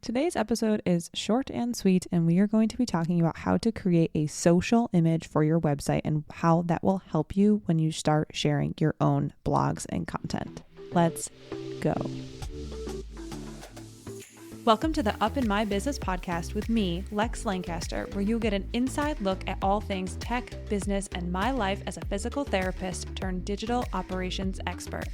Today's episode is short and sweet, and we are going to be talking about how to create a social image for your website and how that will help you when you start sharing your own blogs and content. Let's go. Welcome to the Up in My Business podcast with me, Lex Lancaster, where you'll get an inside look at all things tech, business, and my life as a physical therapist turned digital operations expert.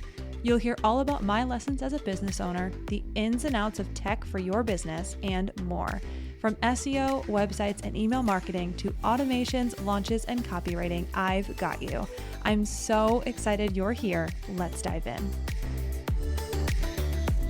You'll hear all about my lessons as a business owner, the ins and outs of tech for your business, and more. From SEO, websites, and email marketing to automations, launches, and copywriting, I've got you. I'm so excited you're here. Let's dive in.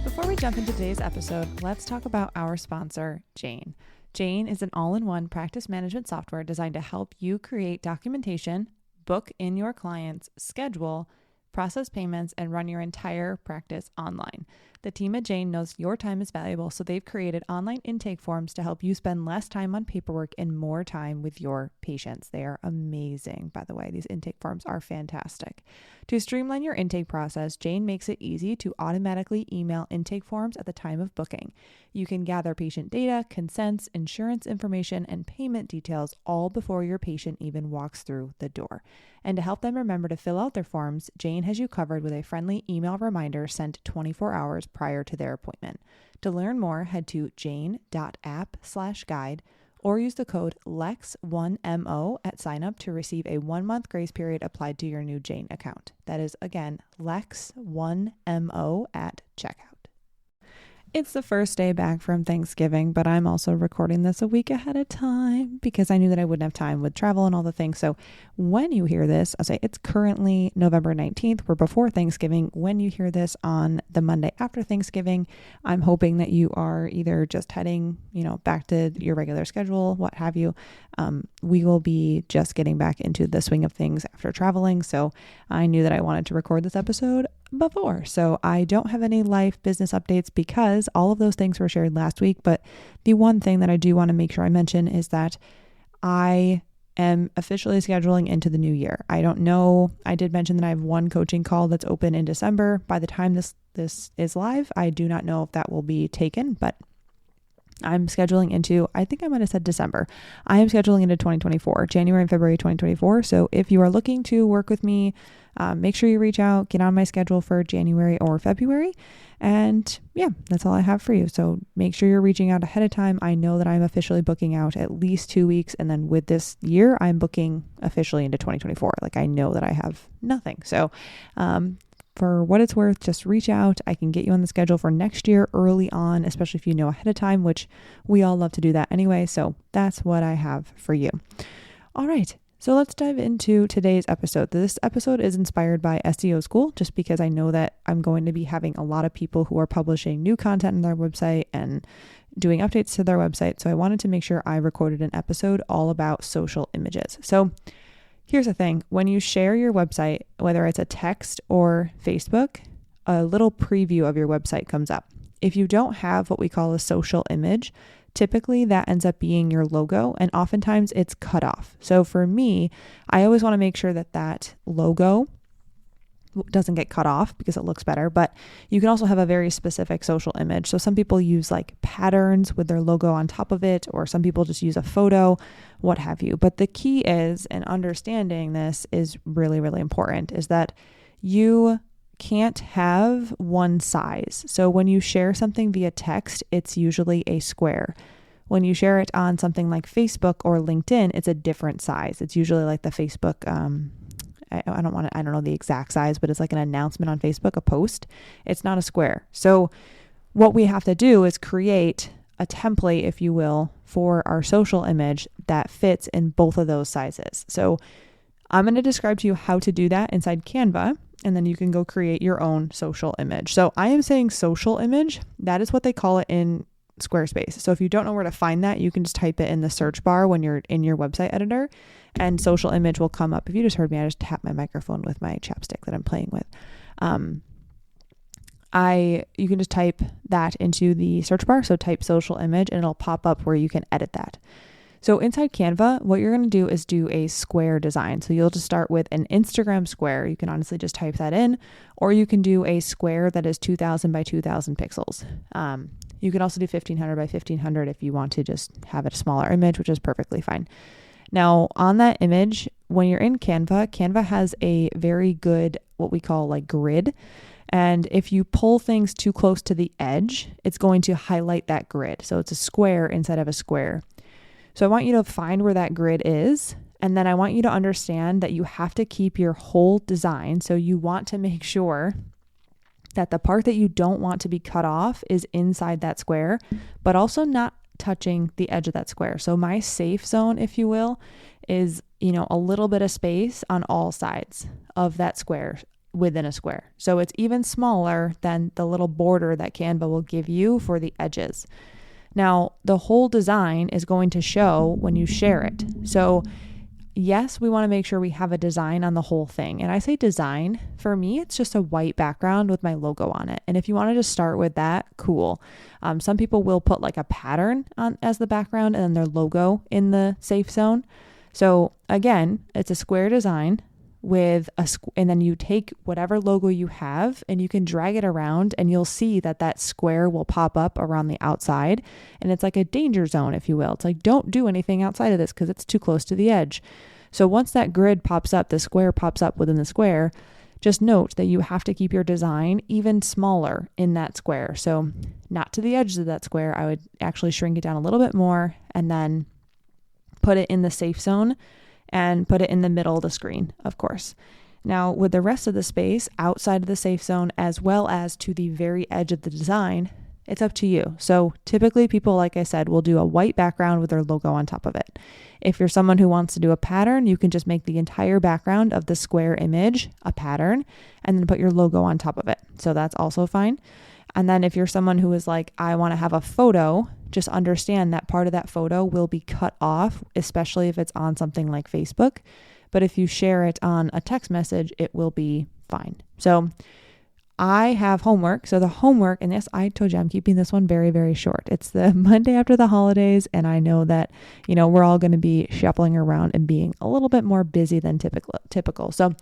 Before we jump into today's episode, let's talk about our sponsor, Jane. Jane is an all-in-one practice management software designed to help you create documentation, book in your clients, schedule, process payments, and run your entire practice online. The team at Jane knows your time is valuable, so they've created online intake forms to help you spend less time on paperwork and more time with your patients. They are amazing, by the way. These intake forms are fantastic. To streamline your intake process, Jane makes it easy to automatically email intake forms at the time of booking. You can gather patient data, consents, insurance information, and payment details all before your patient even walks through the door. And to help them remember to fill out their forms, Jane has you covered with a friendly email reminder sent 24 hours prior to their appointment. To learn more, head to jane.app/guide or use the code LEX1MO at signup to receive a 1-month grace period applied to your new Jane account. That is, again, LEX1MO at checkout. It's the first day back from Thanksgiving, but I'm also recording this a week ahead of time because I knew that I wouldn't have time with travel and all the things. So when you hear this, I'll say it's currently November 19th. We're before Thanksgiving. When you hear this on the Monday after Thanksgiving, I'm hoping that you are either just heading, back to your regular schedule, what have you. We will be just getting back into the swing of things after traveling. So I knew that I wanted to record this episode before. So I don't have any life business updates because all of those things were shared last week. But the one thing that I do want to make sure I mention is that I am officially scheduling into the new year. I don't know. I did mention that I have one coaching call that's open in December. By the time this is live, I do not know if that will be taken, but I'm scheduling into, I think I might have said December. I am scheduling into 2024, January and February 2024. So if you are looking to work with me, make sure you reach out, get on my schedule for January or February. And yeah, that's all I have for you. So make sure you're reaching out ahead of time. I know that I'm officially booking out at least 2 weeks. And then with this year, I'm booking officially into 2024. Like I know that I have nothing. So, for what it's worth, just reach out. I can get you on the schedule for next year early on, especially if you know ahead of time, which we all love to do that anyway. So that's what I have for you. All right. So let's dive into today's episode. This episode is inspired by SEO School, just because I know that I'm going to be having a lot of people who are publishing new content on their website and doing updates to their website. So I wanted to make sure I recorded an episode all about social images. So here's the thing. When you share your website, whether it's a text or Facebook, a little preview of your website comes up. If you don't have what we call a social image, typically that ends up being your logo, and oftentimes it's cut off. So for me, I always want to make sure that that logo doesn't get cut off because it looks better, but you can also have a very specific social image. So some people use like patterns with their logo on top of it, or some people just use a photo, what have you. But the key is, and understanding this is really, really important, is that you can't have one size. So when you share something via text, it's usually a square. When you share it on something like Facebook or LinkedIn, it's a different size. It's usually like the Facebook, I don't know the exact size, but it's like an announcement on Facebook, a post. It's not a square. So what we have to do is create a template, if you will, for our social image that fits in both of those sizes. So I'm going to describe to you how to do that inside Canva, and then you can go create your own social image. So I am saying social image. That is what they call it in Squarespace. So if you don't know where to find that, you can just type it in the search bar when you're in your website editor, and social image will come up. If you just heard me, I just tap my microphone with my chapstick that I'm playing with. You can just type that into the search bar. So type social image and it'll pop up where you can edit that. So inside Canva, what you're going to do is do a square design. So you'll just start with an Instagram square. You can honestly just type that in, or you can do a square that is 2000 by 2000 pixels. You can also do 1500 by 1500 if you want to just have a smaller image, which is perfectly fine. Now on that image, when you're in Canva has a very good, what we call like grid. And if you pull things too close to the edge, it's going to highlight that grid. So it's a square inside of a square. So I want you to find where that grid is. And then I want you to understand that you have to keep your whole design. So you want to make sure that the part that you don't want to be cut off is inside that square, but also not touching the edge of that square. So my safe zone, if you will, is, a little bit of space on all sides of that square within a square. So it's even smaller than the little border that Canva will give you for the edges. Now, the whole design is going to show when you share it. So yes, we want to make sure we have a design on the whole thing. And I say design, for me, it's just a white background with my logo on it. And if you want to just start with that, cool. Some people will put like a pattern on as the background and then their logo in the safe zone. So again, it's a square design with and then you take whatever logo you have and you can drag it around and you'll see that square will pop up around the outside, and it's like a danger zone, if you will. It's like, don't do anything outside of this because it's too close to the edge. So once that grid pops up, the square pops up within the square, just note that you have to keep your design even smaller in that square. So not to the edges of that square. I would actually shrink it down a little bit more and then put it in the safe zone and put it in the middle of the screen, of course. Now, with the rest of the space outside of the safe zone, as well as to the very edge of the design, it's up to you. So typically people, like I said, will do a white background with their logo on top of it. If you're someone who wants to do a pattern, you can just make the entire background of the square image a pattern and then put your logo on top of it. So that's also fine. And then if you're someone who is like, I want to have a photo, just understand that part of that photo will be cut off, especially if it's on something like Facebook. But if you share it on a text message, it will be fine. So I have homework. So the homework, and yes, I told you I'm keeping this one very, very short. It's the Monday after the holidays. And I know that, we're all going to be shuffling around and being a little bit more busy than typical. So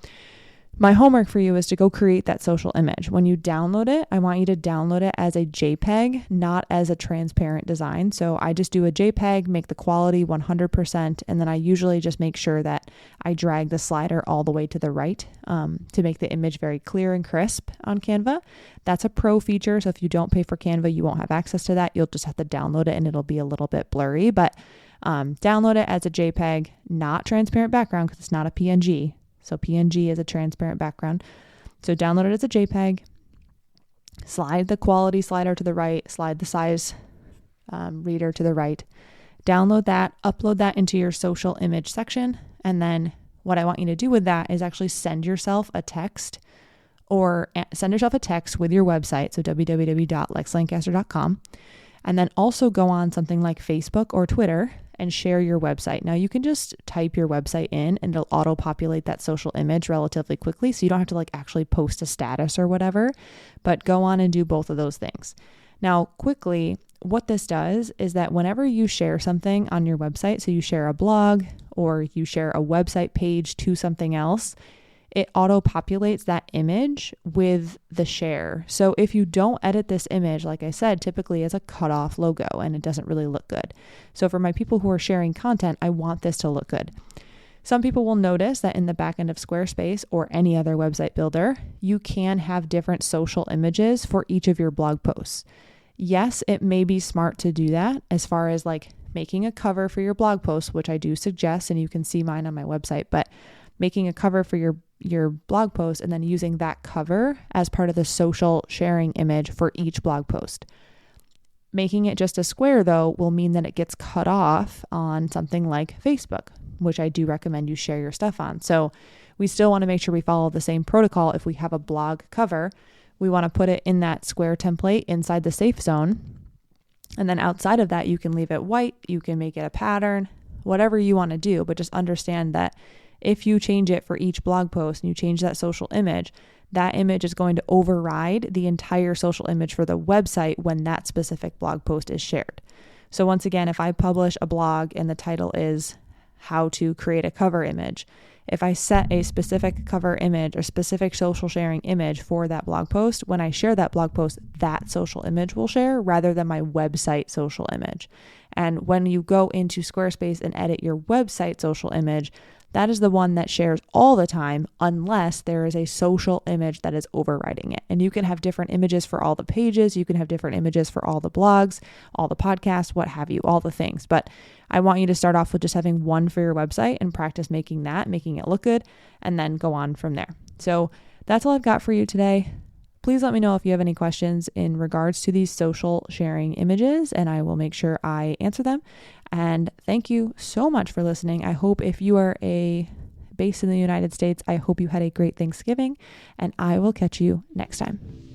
my homework for you is to go create that social image. When you download it, I want you to download it as a JPEG, not as a transparent design. So I just do a JPEG, make the quality 100%, and then I usually just make sure that I drag the slider all the way to the right to make the image very clear and crisp on Canva. That's a pro feature. So if you don't pay for Canva, you won't have access to that. You'll just have to download it and it'll be a little bit blurry, but download it as a JPEG, not transparent background because it's not a PNG. So PNG is a transparent background. So download it as a JPEG, slide the quality slider to the right, slide the size reader to the right, download that, upload that into your social image section. And then what I want you to do with that is actually send yourself a text with your website. So www.lexlancaster.com. And then also go on something like Facebook or Twitter and share your website. Now you can just type your website in and it'll auto-populate that social image relatively quickly. So you don't have to actually post a status or whatever, but go on and do both of those things. Now quickly, what this does is that whenever you share something on your website, so you share a blog or you share a website page to something else, it auto-populates that image with the share. So if you don't edit this image, like I said, typically it's a cut-off logo and it doesn't really look good. So for my people who are sharing content, I want this to look good. Some people will notice that in the back end of Squarespace or any other website builder, you can have different social images for each of your blog posts. Yes, it may be smart to do that as far as making a cover for your blog post, which I do suggest, and you can see mine on my website, but making a cover for your blog post and then using that cover as part of the social sharing image for each blog post. Making it just a square, though, will mean that it gets cut off on something like Facebook, which I do recommend you share your stuff on. So we still want to make sure we follow the same protocol. If we have a blog cover, we want to put it in that square template inside the safe zone. And then outside of that, you can leave it white, you can make it a pattern, whatever you want to do, but just understand that if you change it for each blog post and you change that social image, that image is going to override the entire social image for the website when that specific blog post is shared. So once again, if I publish a blog and the title is how to create a cover image. If I set a specific cover image or specific social sharing image for that blog post, when I share that blog post, that social image will share rather than my website social image. And when you go into Squarespace and edit your website social image, that is the one that shares all the time unless there is a social image that is overriding it. And you can have different images for all the pages. You can have different images for all the blogs, all the podcasts, what have you, all the things. But I want you to start off with just having one for your website and practice making it look good, and then go on from there. So that's all I've got for you today. Please let me know if you have any questions in regards to these social sharing images, and I will make sure I answer them. And thank you so much for listening. I hope if you are based in the United States, I hope you had a great Thanksgiving, and I will catch you next time.